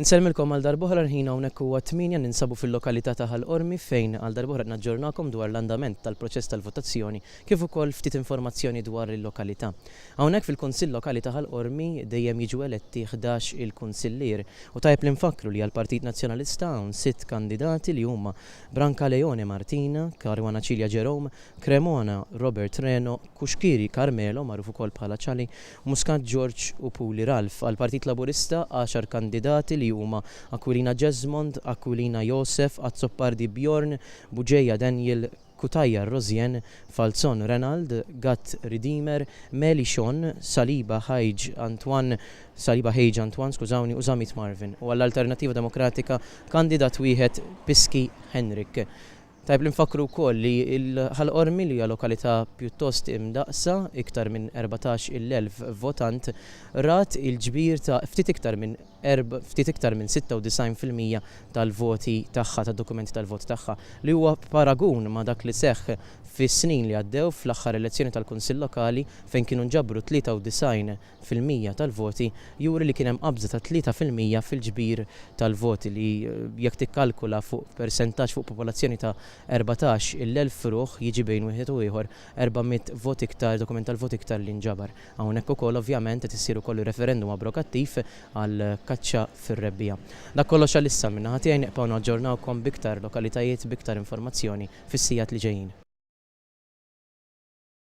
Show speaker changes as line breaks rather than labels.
Nselmilkom għal darbohra ħina hawnhekk huwa 8 ninsabu fil-lokalità ta' Ħal-Qormi fejn għal darbohra naġġornakom dwar l-andament tal-proċess tal-votazzjoni kif ukoll ftit informazzjoni dwar il-lokalità. Hawnhekk fil-Kunsill Lokali ta' Ħal-Qormi dejjem jiġu eletti 11 il-kunsillier u tajb li nfakru li għall-Partit Nazzjonalista hawn 6 kandidati li huma Branca Leone Martina, Caruana Cilia Jerome, Cremona Robert Reno, Kuxkiri Carmelo magħruf ukoll bħala Ċali, Muscat George u Puli Ralf. Għall-Partit Laburista 10 kandidati li huma Aquilina Jesmond, Aquilina Josef, Azzopardi Bjorn, Buġeja Daniel, Kutajja Rozien, Falzon Renald, Gat Redeemer, Meli Sean, Saliba Hage Antoine, skużawni, u Zamit Marvin. U għall-Alternativa Demokratika kandidat wieħed Piski Henrik. Tajb li nfakru wkoll li Ħal-Qormi li hija lokalità pjuttost imdaqsa, iktar minn 14,000 votant, rat il-ġbir ta' ftit iktar minn 96% tal-voti tagħha, tad-dokumenti tal-vot tagħha, li huwa paragun ma' dak li seħħ fis-snin li għaddew fl-aħħar elezzjoni tal-Kunsill Lokali fejn kienu nġabru 93% tal-voti, juri li kien hemm qabża ta' 3% fil-ġbir tal-voti li jekk tikkalkula fuq persentaġġ fuq popolazzjoni ta' 14,000 ruħ jiġi bejn wieħed u ieħor 400 vot iktar, dokument tal-vot iktar li nġabar. Hawnhekk ukoll ovvjament qed isir ukoll referendum abrokattiv għal kaċċa fir-rebbija. Dak kollox għalissa minn naħa tiegħi neqgħu naġġornawkom biktar lokalitajiet biktar informazzjoni fis-sigħat li ġejjin.